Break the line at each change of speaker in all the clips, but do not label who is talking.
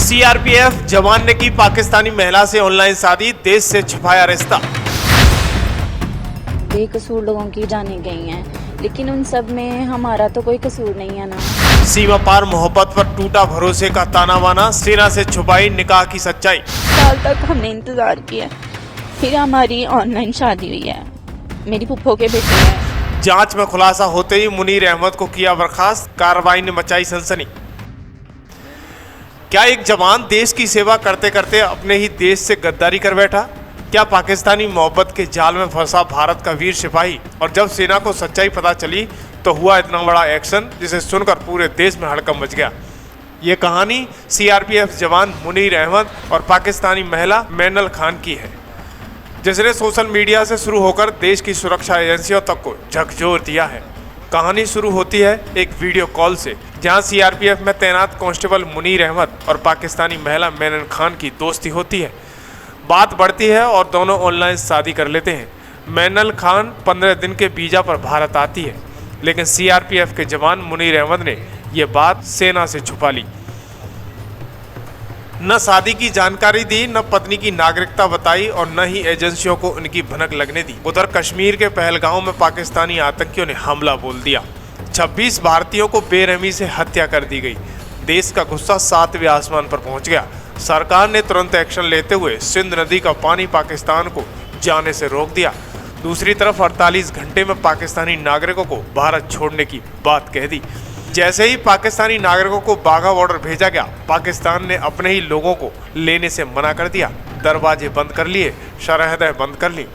CRPF जवान ने की पाकिस्तानी महिला से ऑनलाइन शादी, देश से छुपाया रिश्ता।
बेकसूर लोगों की जाने गई हैं, लेकिन उन सब में हमारा तो कोई कसूर नहीं है ना।
सीमा पार मोहब्बत पर टूटा भरोसे का ताना बाना, सेना से छुपाई निकाह की सच्चाई।
साल तक हमने इंतजार किया, फिर हमारी ऑनलाइन शादी हुई है। मेरी फुफ्फो के बेटे हैं।
जांच में खुलासा होते ही मुनीर अहमद को किया बर्खास्त, कार्रवाई ने मचाई सनसनी। क्या एक जवान देश की सेवा करते करते अपने ही देश से गद्दारी कर बैठा? क्या पाकिस्तानी मोहब्बत के जाल में फंसा भारत का वीर सिपाही? और जब सेना को सच्चाई पता चली तो हुआ इतना बड़ा एक्शन जिसे सुनकर पूरे देश में हड़कंप मच गया। ये कहानी सीआरपीएफ जवान मुनीर अहमद और पाकिस्तानी महिला मैनल खान की है, जिसने सोशल मीडिया से शुरू होकर देश की सुरक्षा एजेंसियों तक को झकझोर दिया है। कहानी शुरू होती है एक वीडियो कॉल से, जहां सीआरपीएफ में तैनात कांस्टेबल मुनीर अहमद और पाकिस्तानी महिला मैनल खान की दोस्ती होती है। बात बढ़ती है और दोनों ऑनलाइन शादी कर लेते हैं। मैनल खान 15 दिन के वीजा पर भारत आती है, लेकिन सीआरपीएफ के जवान मुनीर अहमद ने ये बात सेना से छुपा ली। न शादी की जानकारी दी, न पत्नी की नागरिकता बताई और न ही एजेंसियों को उनकी भनक लगने दी। उधर कश्मीर के पहलगांव में पाकिस्तानी आतंकियों ने हमला बोल दिया। 26 भारतीयों को बेरहमी से हत्या कर दी गई। देश का गुस्सा 7वें आसमान पर पहुंच गया। सरकार ने तुरंत एक्शन लेते हुए सिंध नदी का पानी पाकिस्तान को जाने से रोक दिया। दूसरी तरफ 48 घंटे में पाकिस्तानी नागरिकों को भारत छोड़ने की बात कह दी। जैसे ही पाकिस्तानी नागरिकों को बाघा बॉर्डर भेजा गया, पाकिस्तान ने अपने ही लोगों को लेने से मना कर दिया। दरवाजे बंद कर लिए, सरहदें बंद कर ली।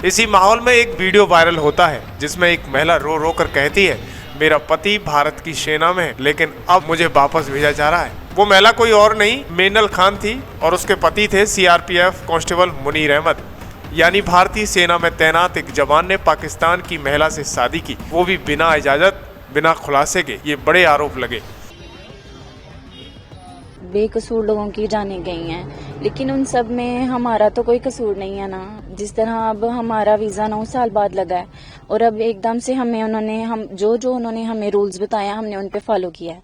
इसी माहौल में एक वीडियो वायरल होता है, जिसमें एक महिला रो रो कर कहती है, मेरा पति भारत की सेना में है, लेकिन अब मुझे वापस भेजा जा रहा है। वो महिला कोई और नहीं, मैनल खान थी और उसके पति थे सीआरपीएफ कांस्टेबल मुनीर अहमद। यानी भारतीय सेना में तैनात एक जवान ने पाकिस्तान की महिला से शादी की, वो भी बिना इजाजत, बिना खुलासे के। ये बड़े आरोप लगे।
बेकसूर लोगों की जाने गई हैं, लेकिन उन सब में हमारा तो कोई कसूर नहीं है ना। जिस तरह अब हमारा वीज़ा 9 साल बाद लगा है और अब एकदम से हम जो उन्होंने हमें रूल्स बताया, हमने उन पे फॉलो किया है।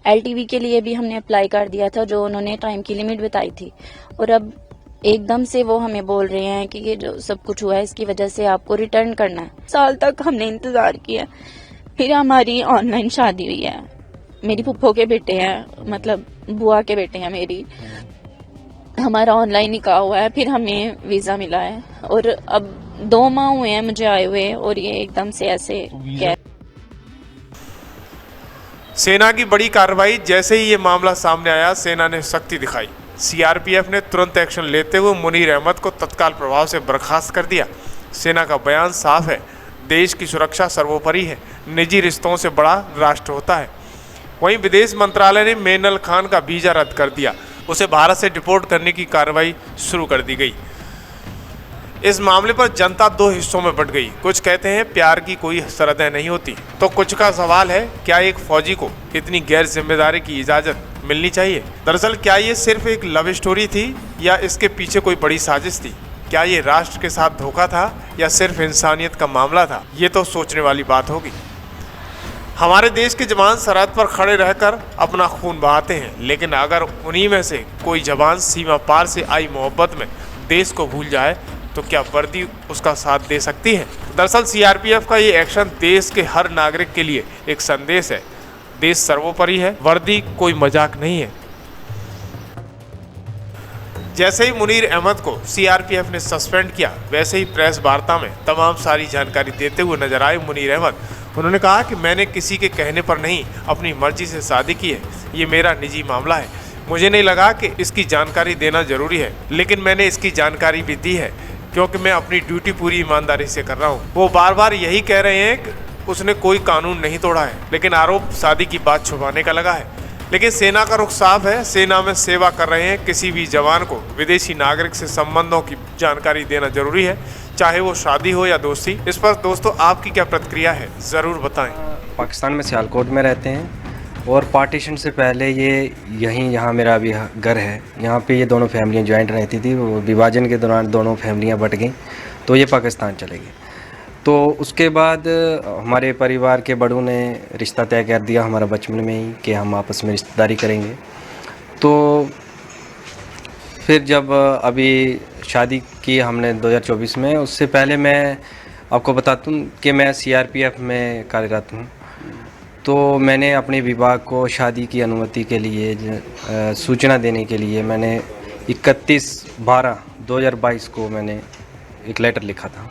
एलटीवी के लिए भी हमने अप्लाई कर दिया था, जो उन्होंने टाइम की लिमिट बताई थी, और अब एकदम से वो हमें बोल रहे हैं कि ये जो सब कुछ हुआ है इसकी वजह से आपको रिटर्न करना है। साल तक हमने इंतजार किया, फिर हमारी ऑनलाइन शादी हुई है। मेरी फुफ्फो के बेटे हैं, मतलब बुआ के बेटे हैं मेरी। हमारा ऑनलाइन निकाह हुआ है, फिर हमें वीज़ा मिला है और अब 2 माह हुए हैं मुझे आए हुए, और ये एकदम से ऐसे क्या।
सेना की बड़ी कार्रवाई। जैसे ही ये मामला सामने आया, सेना ने सख्ती दिखाई। सीआरपीएफ ने तुरंत एक्शन लेते हुए मुनीर अहमद को तत्काल प्रभाव से बर्खास्त कर दिया। सेना का बयान साफ है, देश की सुरक्षा सर्वोपरि है, निजी रिश्तों से बड़ा राष्ट्र होता है। वहीं विदेश मंत्रालय ने मैनल खान का वीजा रद्द कर दिया, उसे भारत से डिपोर्ट करने की कार्रवाई शुरू कर दी गई। इस मामले पर जनता 2 हिस्सों में बंट गई। कुछ कहते हैं प्यार की कोई सरहदें नहीं होती, तो कुछ का सवाल है, क्या एक फौजी को इतनी गैर जिम्मेदारी की इजाजत मिलनी चाहिए? दरअसल क्या ये सिर्फ एक लव स्टोरी थी या इसके पीछे कोई बड़ी साजिश थी? क्या ये राष्ट्र के साथ धोखा था या सिर्फ इंसानियत का मामला था? ये तो सोचने वाली बात होगी। हमारे देश के जवान सरहद पर खड़े रहकर अपना खून बहाते हैं, लेकिन अगर उन्हीं में से कोई जवान सीमा पार से आई मोहब्बत में देश को भूल जाए, तो क्या वर्दी उसका साथ दे सकती है? दरअसल सीआरपीएफ का ये एक्शन देश के हर नागरिक के लिए एक संदेश है। देश सर्वोपरि है, वर्दी कोई मजाक नहीं है। जैसे ही मुनीर अहमद को सीआरपीएफ ने सस्पेंड किया, वैसे ही प्रेस वार्ता में तमाम सारी जानकारी देते हुए नजर आए मुनीर अहमद। उन्होंने कहा कि मैंने किसी के कहने पर नहीं, अपनी मर्जी से शादी की है। ये मेरा निजी मामला है। मुझे नहीं लगा कि इसकी जानकारी देना जरूरी है, लेकिन मैंने इसकी जानकारी भी दी है, क्योंकि मैं अपनी ड्यूटी पूरी ईमानदारी से कर रहा हूँ। वो बार बार यही कह रहे हैं कि उसने कोई कानून नहीं तोड़ा है, लेकिन आरोप शादी की बात छुपाने का लगा है। लेकिन सेना का रुख साफ है, सेना में सेवा कर रहे हैं किसी भी जवान को विदेशी नागरिक से संबंधों की जानकारी देना जरूरी है, चाहे वो शादी हो या दोस्ती। इस पर दोस्तों आपकी क्या प्रतिक्रिया है, ज़रूर बताएं।
पाकिस्तान में सियालकोट में रहते हैं और पार्टीशन से पहले ये यहाँ मेरा अभी घर है। यहाँ पे ये दोनों फैमिलियाँ ज्वाइंट रहती थी। वो विभाजन के दौरान दोनों फैमिलियाँ बट गईं, तो ये पाकिस्तान चले गए। तो उसके बाद हमारे परिवार के बड़ों ने रिश्ता तय कर दिया हमारा बचपन में ही कि हम आपस में रिश्तेदारी करेंगे। तो फिर जब अभी शादी की हमने 2024 में, उससे पहले मैं आपको बता दूं कि मैं सीआरपीएफ में कार्यरत हूं। तो मैंने अपने विभाग को शादी की अनुमति के लिए सूचना देने के लिए मैंने 31/12/2022 को मैंने एक लेटर लिखा था,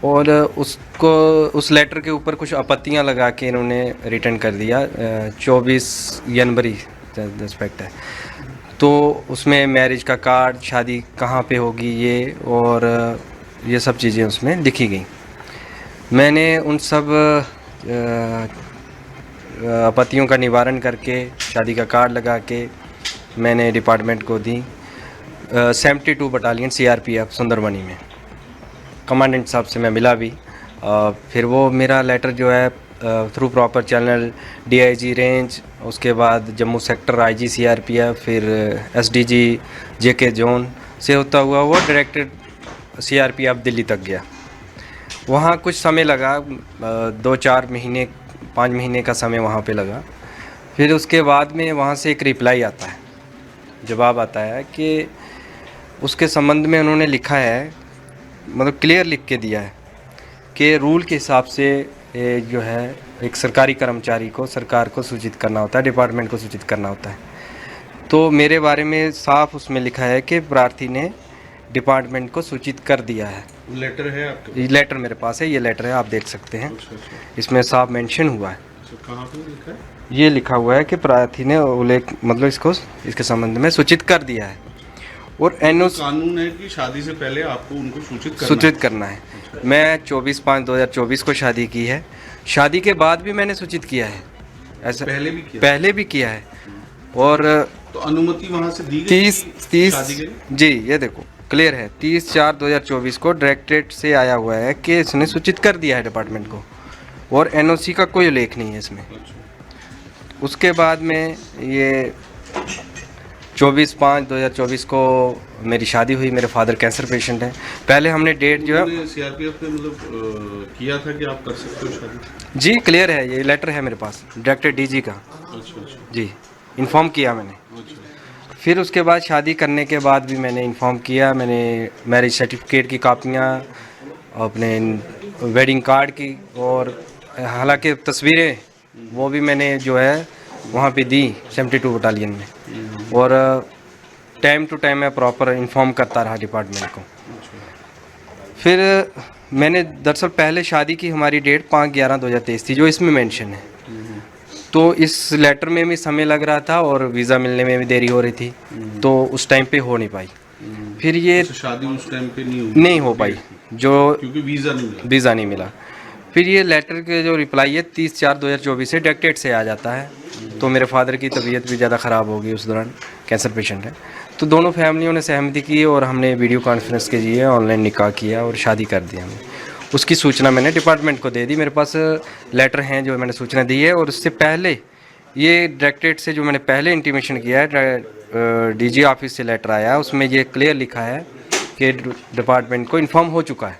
और उस लेटर के ऊपर कुछ आपत्तियां लगा के इन्होंने रिटर्न कर दिया। 24 जनवरी रिस्पेक्ट है, तो उसमें मैरिज का कार्ड, शादी कहाँ पे होगी ये सब चीज़ें उसमें लिखी गई। मैंने उन सब आपत्तियों का निवारण करके शादी का कार्ड लगा के मैंने डिपार्टमेंट को दी। 72 बटालियन सीआरपीएफ सुंदरबनी में कमांडेंट साहब से मैं मिला भी। फिर वो मेरा लेटर जो है through proper channel DIG range, उसके बाद जम्मू सेक्टर आईजी सीआरपीएफ, फिर एसडीजी जेके जोन से होता हुआ वो डायरेक्टेड सीआरपीएफ दिल्ली तक गया। वहाँ कुछ समय लगा, 2-4 महीने 5 महीने का समय वहाँ पे लगा। फिर उसके बाद में वहाँ से एक रिप्लाई आता है, जवाब आता है कि उसके संबंध में उन्होंने लिखा है, मतलब क्लियर लिख के दिया है कि रूल के हिसाब से जो है एक सरकारी कर्मचारी को सरकार को सूचित करना होता है, डिपार्टमेंट को सूचित करना होता है। तो मेरे बारे में साफ उसमें लिखा है कि प्रार्थी ने डिपार्टमेंट को सूचित कर दिया है।
लेटर है आपके?
ये लेटर मेरे पास है, ये लेटर है, आप देख सकते हैं। इसमें साफ मेंशन हुआ है।
कहाँ पे लिखा है?
ये लिखा हुआ है कि प्रार्थी ने मतलब इसके संबंध में सूचित कर दिया है। और
कानून है कि शादी से पहले आपको उनको सूचित
करना है। मैं 24/5/2024 को शादी की है। शादी के बाद भी मैंने सूचित किया है, ऐसा पहले भी किया है। और
तो अनुमति वहाँ से दी गई
30
शादी के लिए?
जी, ये देखो क्लियर है, 30/4/2024 को डायरेक्टरेट से आया हुआ है कि इसने सूचित कर दिया है डिपार्टमेंट को, और एनओसी का कोई उल्लेख नहीं है इसमें। उसके बाद में ये 24/5/2024 को मेरी शादी हुई। मेरे फादर कैंसर पेशेंट हैं। पहले हमने डेट जो है
सीआरपीएफ ने मतलब किया था कि आप कर सकते हो शादी?
जी क्लियर है, ये लेटर है मेरे पास डायरेक्टर डीजी का।
अच्छा।
जी, इन्फॉर्म किया मैंने।
अच्छा।
फिर उसके बाद शादी करने के बाद भी मैंने इन्फॉर्म किया। मैंने मैरिज सर्टिफिकेट की कापियाँ, अपने वेडिंग कार्ड की, और हालांकि तस्वीरें वो भी मैंने जो है वहाँ पे दी 72 बटालियन में। और टाइम टू टाइम मैं प्रॉपर इन्फॉर्म करता रहा डिपार्टमेंट को। फिर मैंने दरअसल पहले शादी की हमारी डेट 5/11/2023 थी, जो इसमें मेंशन है। तो इस लेटर में भी समय लग रहा था और वीज़ा मिलने में भी देरी हो रही थी, तो उस टाइम पे हो नहीं पाई। फिर ये
शादी उस टाइम पे
नहीं हो पाई, जो
क्योंकि वीज़ा नहीं मिला।
फिर ये लेटर के जो रिप्लाई है 30/4/2024 से डायरेक्टेड से आ जाता है। तो मेरे फादर की तबीयत भी ज़्यादा ख़राब हो गई, उस दौरान कैंसर पेशेंट है। तो दोनों फैमिलियों ने सहमति की और हमने वीडियो कॉन्फ्रेंस के जरिए ऑनलाइन निकाह किया और शादी कर दी हमने। उसकी सूचना मैंने डिपार्टमेंट को दे दी। मेरे पास लेटर हैं जो मैंने सूचना दी है। और उससे पहले ये डायरेक्टेड से जो मैंने पहले इंटीमेशन किया है, डीजी ऑफिस से लेटर आया, उसमें ये क्लियर लिखा है कि डिपार्टमेंट को इन्फॉर्म हो चुका है।